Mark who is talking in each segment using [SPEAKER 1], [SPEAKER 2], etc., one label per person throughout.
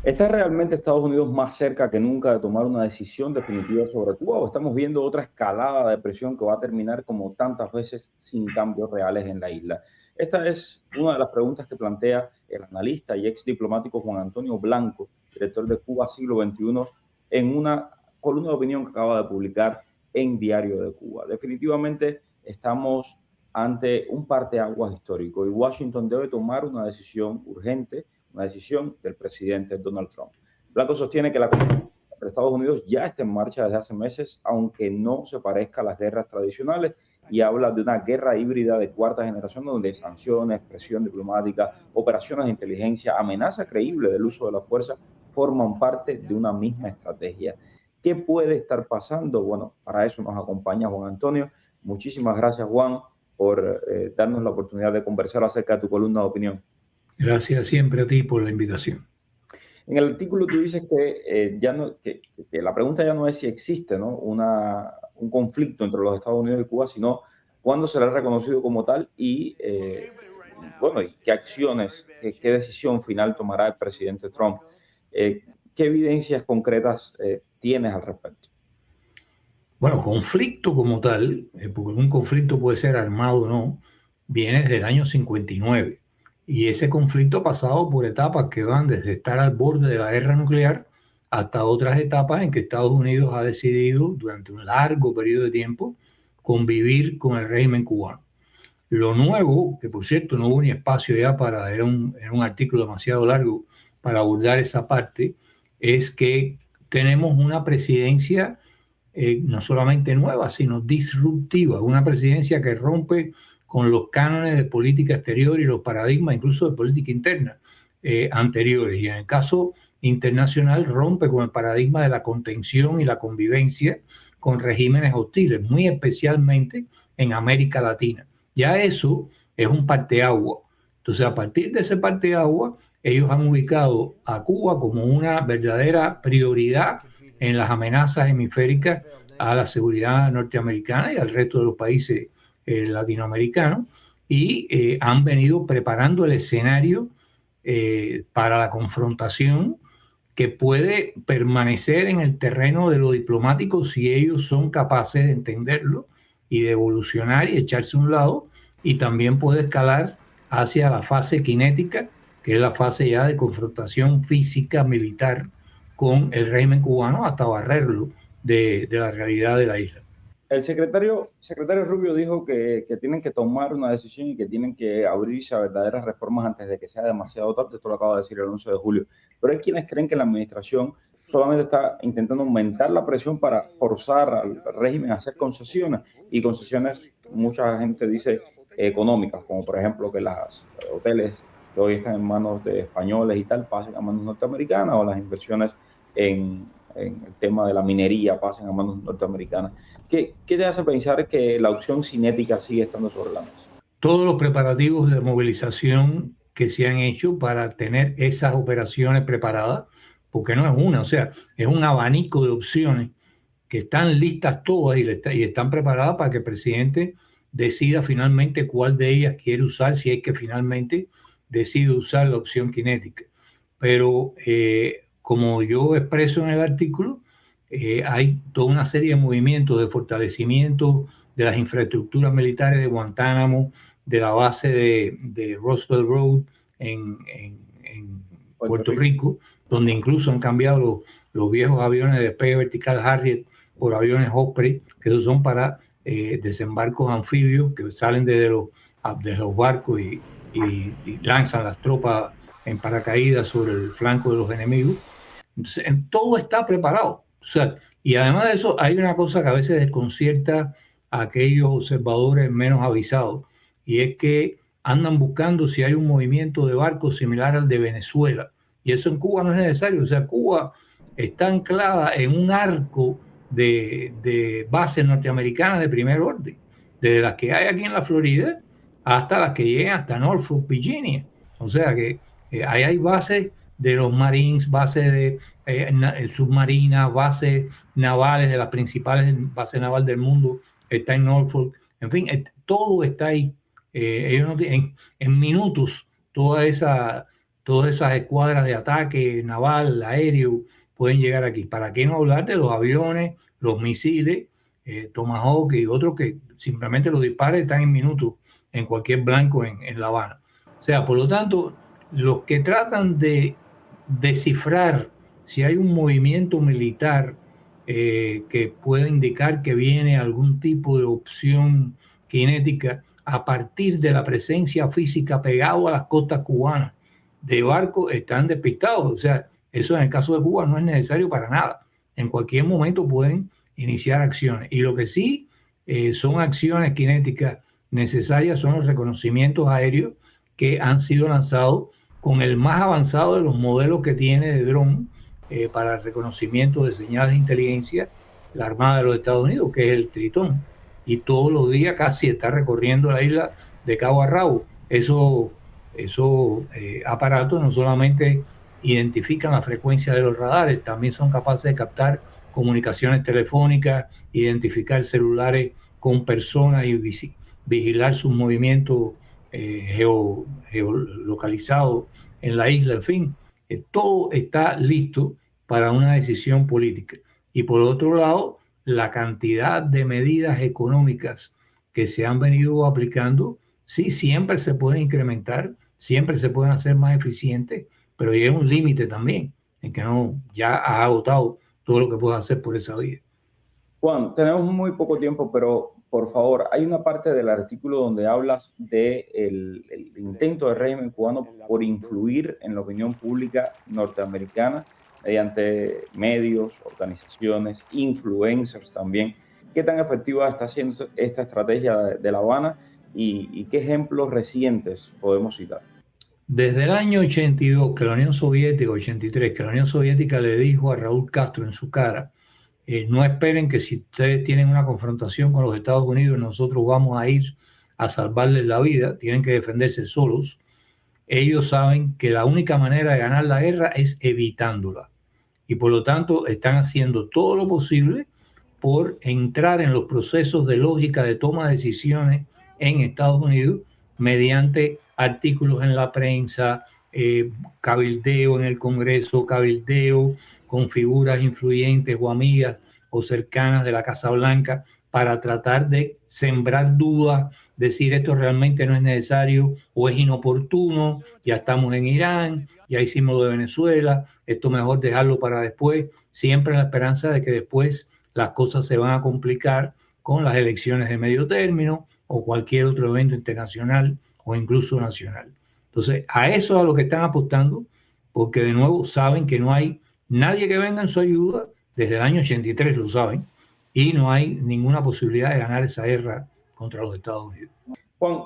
[SPEAKER 1] ¿Está realmente Estados Unidos más cerca que nunca de tomar una decisión definitiva sobre Cuba o estamos viendo otra escalada de presión que va a terminar como tantas veces sin cambios reales en la isla? Esta es una de las preguntas que plantea el analista y ex diplomático Juan Antonio Blanco, director de Cuba Siglo XXI, en una columna de opinión que acaba de publicar en Diario de Cuba. Definitivamente estamos ante un parteaguas histórico y Washington debe tomar una decisión urgente, una decisión del presidente Donald Trump. Blanco sostiene que la comunicación entre Estados Unidos ya está en marcha desde hace meses, aunque no se parezca a las guerras tradicionales, y habla de una guerra híbrida de cuarta generación donde sanciones, presión diplomática, operaciones de inteligencia, amenaza creíble del uso de la fuerza forman parte de una misma estrategia. ¿Qué puede estar pasando? Bueno, para eso nos acompaña Juan Antonio. Muchísimas gracias, Juan, por darnos la oportunidad de conversar acerca de tu columna de opinión.
[SPEAKER 2] Gracias siempre a ti por la invitación.
[SPEAKER 1] En el artículo tú dices que, que la pregunta ya no es si existe, ¿no?, un conflicto entre los Estados Unidos y Cuba, sino cuándo será reconocido como tal y, bueno, y qué acciones, qué decisión final tomará el presidente Trump. ¿Qué evidencias concretas tienes al respecto?
[SPEAKER 2] Bueno, conflicto como tal, porque un conflicto puede ser armado o no, viene desde el año 59. Y ese conflicto ha pasado por etapas que van desde estar al borde de la guerra nuclear hasta otras etapas en que Estados Unidos ha decidido durante un largo periodo de tiempo convivir con el régimen cubano. Lo nuevo, que por cierto no hubo ni espacio ya para, era un artículo demasiado largo para abordar esa parte, es que tenemos una presidencia no solamente nueva, sino disruptiva, una presidencia que rompe con los cánones de política exterior y los paradigmas incluso de política interna anteriores. Y en el caso internacional rompe con el paradigma de la contención y la convivencia con regímenes hostiles, muy especialmente en América Latina. Ya eso es un parteaguas. Entonces, a partir de ese parteaguas, ellos han ubicado a Cuba como una verdadera prioridad en las amenazas hemisféricas a la seguridad norteamericana y al resto de los países latinoamericanos, y han venido preparando el escenario para la confrontación que puede permanecer en el terreno de lo diplomático si ellos son capaces de entenderlo y de evolucionar y echarse a un lado, y también puede escalar hacia la fase cinética, que es la fase ya de confrontación física militar con el régimen cubano hasta barrerlo de la realidad de la isla.
[SPEAKER 1] El secretario Rubio dijo que tienen que tomar una decisión y que tienen que abrirse a verdaderas reformas antes de que sea demasiado tarde. Esto lo acaba de decir el 11 de julio. Pero hay quienes creen que la administración solamente está intentando aumentar la presión para forzar al régimen a hacer concesiones. Y concesiones, mucha gente dice, económicas, como por ejemplo que los hoteles que hoy están en manos de españoles y tal pasen a manos norteamericanas, o las inversiones en el tema de la minería pasen a manos norteamericanas. ¿Qué te hace pensar que la opción cinética sigue estando sobre la mesa?
[SPEAKER 2] Todos los preparativos de movilización que se han hecho para tener esas operaciones preparadas, porque no es una, o sea, es un abanico de opciones que están listas todas y están preparadas para que el presidente decida finalmente cuál de ellas quiere usar, si es que finalmente decide usar la opción cinética. Pero como yo expreso en el artículo, hay toda una serie de movimientos de fortalecimiento de las infraestructuras militares de Guantánamo, de la base de Roosevelt Road en Puerto Rico, donde incluso han cambiado los viejos aviones de despegue vertical Harrier por aviones Osprey, que esos son para desembarcos anfibios que salen desde los barcos y lanzan las tropas en paracaídas sobre el flanco de los enemigos. Entonces, todo está preparado. O sea, y además de eso, hay una cosa que a veces desconcierta a aquellos observadores menos avisados, y es que andan buscando si hay un movimiento de barcos similar al de Venezuela. Y eso en Cuba no es necesario. O sea, Cuba está anclada en un arco de bases norteamericanas de primer orden, desde las que hay aquí en la Florida hasta las que llegan hasta Norfolk, Virginia. O sea que ahí hay bases de los Marines, bases submarinas, bases navales de las principales bases navales del mundo, está en Norfolk. En fin, todo está ahí. Ellos no tienen, en minutos toda esa todas esas escuadras de ataque naval, aéreo, pueden llegar aquí. ¿Para qué no hablar de los aviones, los misiles, Tomahawk y otros que simplemente los disparos están en minutos en cualquier blanco en La Habana? O sea, por lo tanto, los que tratan de descifrar si hay un movimiento militar que pueda indicar que viene algún tipo de opción cinética a partir de la presencia física pegado a las costas cubanas de barcos, están despistados. O sea, eso en el caso de Cuba no es necesario para nada. En cualquier momento pueden iniciar acciones. Y lo que sí son acciones cinéticas necesarias son los reconocimientos aéreos que han sido lanzados con el más avanzado de los modelos que tiene de dron para el reconocimiento de señales de inteligencia la Armada de los Estados Unidos, que es el Tritón. Y todos los días casi está recorriendo la isla de cabo a rabo. Esos aparatos no solamente identifican la frecuencia de los radares, también son capaces de captar comunicaciones telefónicas, identificar celulares con personas y vigilar sus movimientos geolocalizados en la isla. En fin, todo está listo para una decisión política. Y por otro lado, la cantidad de medidas económicas que se han venido aplicando, sí, siempre se pueden incrementar, siempre se pueden hacer más eficientes, pero llega un límite también en que no, ya has agotado todo lo que puedes hacer por esa vía.
[SPEAKER 1] Juan, tenemos muy poco tiempo, pero por favor, hay una parte del artículo donde hablas del intento del régimen cubano por influir en la opinión pública norteamericana mediante medios, organizaciones, influencers también. ¿Qué tan efectiva está siendo esta estrategia de La Habana y qué ejemplos recientes podemos citar?
[SPEAKER 2] Desde el año 82, que la Unión Soviética, 83, que la Unión Soviética le dijo a Raúl Castro en su cara, no esperen que si ustedes tienen una confrontación con los Estados Unidos, nosotros vamos a ir a salvarles la vida, tienen que defenderse solos. Ellos saben que la única manera de ganar la guerra es evitándola. Y por lo tanto están haciendo todo lo posible por entrar en los procesos de lógica de toma de decisiones en Estados Unidos mediante artículos en la prensa, cabildeo en el Congreso, cabildeo con figuras influyentes o amigas o cercanas de la Casa Blanca para tratar de sembrar dudas, decir esto realmente no es necesario o es inoportuno, ya estamos en Irán, ya hicimos lo de Venezuela, esto mejor dejarlo para después, siempre en la esperanza de que después las cosas se van a complicar con las elecciones de medio término o cualquier otro evento internacional o incluso nacional. Entonces, a eso es a lo que están apostando, porque de nuevo saben que no hay nadie que venga en su ayuda, desde el año 83 lo saben, y no hay ninguna posibilidad de ganar esa guerra contra los Estados Unidos.
[SPEAKER 1] Juan,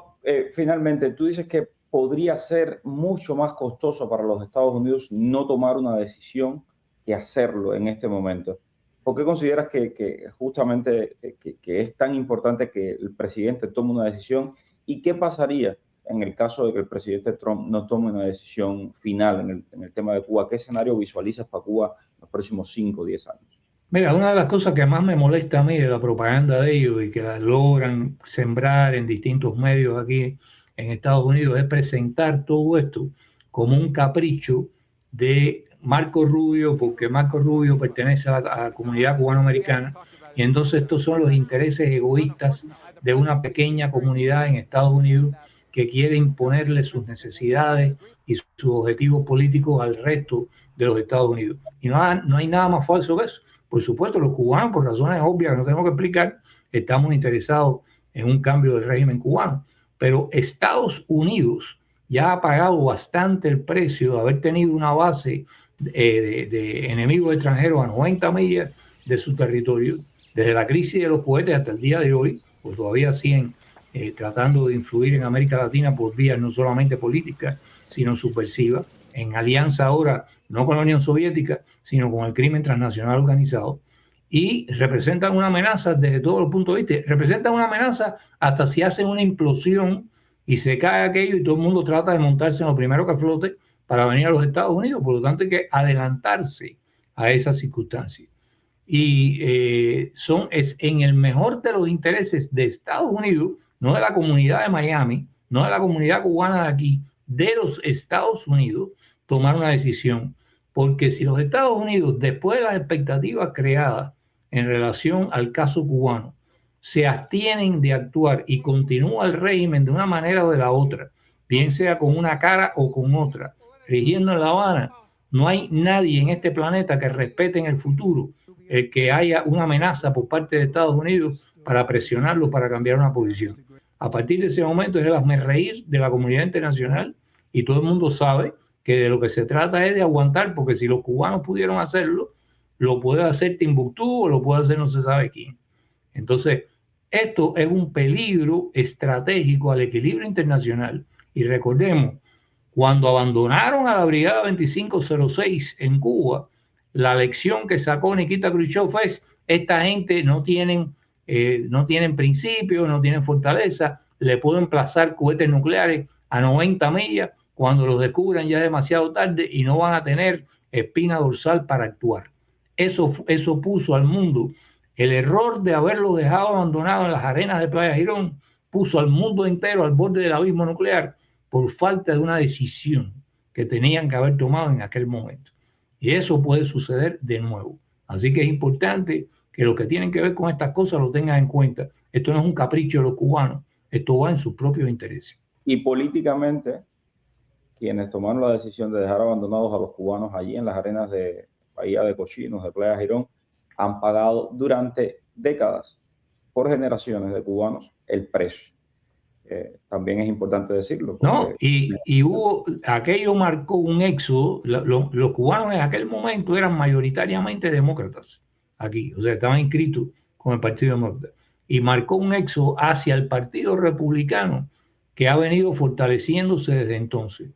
[SPEAKER 1] finalmente, tú dices que podría ser mucho más costoso para los Estados Unidos no tomar una decisión que hacerlo en este momento. ¿Por qué consideras que justamente que es tan importante que el presidente tome una decisión? ¿Y qué pasaría en el caso de que el presidente Trump no tome una decisión final en el tema de Cuba? ¿Qué escenario visualizas para Cuba en los próximos 5 o 10 años?
[SPEAKER 2] Mira, una de las cosas que más me molesta a mí de la propaganda de ellos y que la logran sembrar en distintos medios aquí en Estados Unidos es presentar todo esto como un capricho de Marco Rubio, porque Marco Rubio pertenece a la comunidad cubanoamericana y entonces estos son los intereses egoístas de una pequeña comunidad en Estados Unidos que quiere imponerle sus necesidades y sus objetivos políticos al resto de los Estados Unidos. Y no hay nada más falso que eso. Por supuesto, los cubanos, por razones obvias que no tenemos que explicar, estamos interesados en un cambio del régimen cubano. Pero Estados Unidos ya ha pagado bastante el precio de haber tenido una base de enemigos extranjeros a 90 millas de su territorio. Desde la crisis de los cohetes hasta el día de hoy, pues todavía siguen tratando de influir en América Latina por vías no solamente políticas, sino subversivas, en alianza ahora no con la Unión Soviética, sino con el crimen transnacional organizado, y representan una amenaza desde todos los puntos de vista. Representan una amenaza hasta si hacen una implosión y se cae aquello y todo el mundo trata de montarse en lo primero que flote para venir a los Estados Unidos. Por lo tanto, hay que adelantarse a esas circunstancias. Y es en el mejor de los intereses de Estados Unidos, no de la comunidad de Miami, no de la comunidad cubana de aquí, de los Estados Unidos, tomar una decisión, porque si los Estados Unidos, después de las expectativas creadas en relación al caso cubano, se abstienen de actuar y continúa el régimen de una manera o de la otra, bien sea con una cara o con otra, rigiendo en La Habana, no hay nadie en este planeta que respete en el futuro el que haya una amenaza por parte de Estados Unidos para presionarlo para cambiar una posición. A partir de ese momento es el hazmerreír de la comunidad internacional y todo el mundo sabe que de lo que se trata es de aguantar, porque si los cubanos pudieron hacerlo, lo puede hacer Timbuktu o lo puede hacer no se sabe quién. Entonces, esto es un peligro estratégico al equilibrio internacional. Y recordemos, cuando abandonaron a la Brigada 2506 en Cuba, la lección que sacó Nikita Khrushchev es: esta gente no tienen principios, no tienen fortaleza, le pueden emplazar cohetes nucleares a 90 millas, cuando los descubran ya es demasiado tarde y no van a tener espina dorsal para actuar. Eso puso al mundo, el error de haberlo dejado abandonado en las arenas de Playa Girón, puso al mundo entero al borde del abismo nuclear por falta de una decisión que tenían que haber tomado en aquel momento. Y eso puede suceder de nuevo. Así que es importante que los que tienen que ver con estas cosas lo tengan en cuenta. Esto no es un capricho de los cubanos, esto va en sus propios intereses.
[SPEAKER 1] Y políticamente, quienes tomaron la decisión de dejar abandonados a los cubanos allí en las arenas de Bahía de Cochinos, de Playa Girón, han pagado durante décadas, por generaciones de cubanos, el precio. También es importante decirlo.
[SPEAKER 2] No, y aquello marcó un éxodo. Los cubanos en aquel momento eran mayoritariamente demócratas aquí, o sea, estaban inscritos con el Partido Demócrata, y marcó un éxodo hacia el Partido Republicano que ha venido fortaleciéndose desde entonces.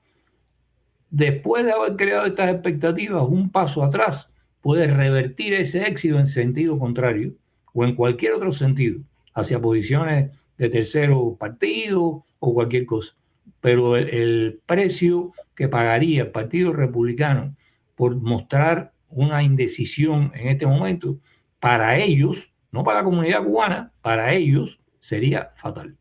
[SPEAKER 2] Después de haber creado estas expectativas, un paso atrás puede revertir ese éxito en sentido contrario o en cualquier otro sentido, hacia posiciones de tercero partido o cualquier cosa. Pero el precio que pagaría el Partido Republicano por mostrar una indecisión en este momento, para ellos, no para la comunidad cubana, para ellos sería fatal.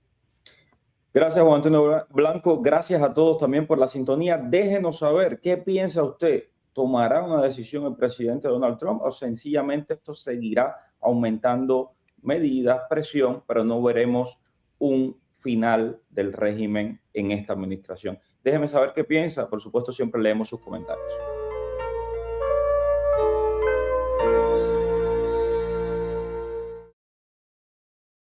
[SPEAKER 1] Gracias, Juan Antonio Blanco. Gracias a todos también por la sintonía. Déjenos saber qué piensa usted. ¿Tomará una decisión el presidente Donald Trump o sencillamente esto seguirá aumentando medidas, presión, pero no veremos un final del régimen en esta administración? Déjeme saber qué piensa. Por supuesto, siempre leemos sus comentarios.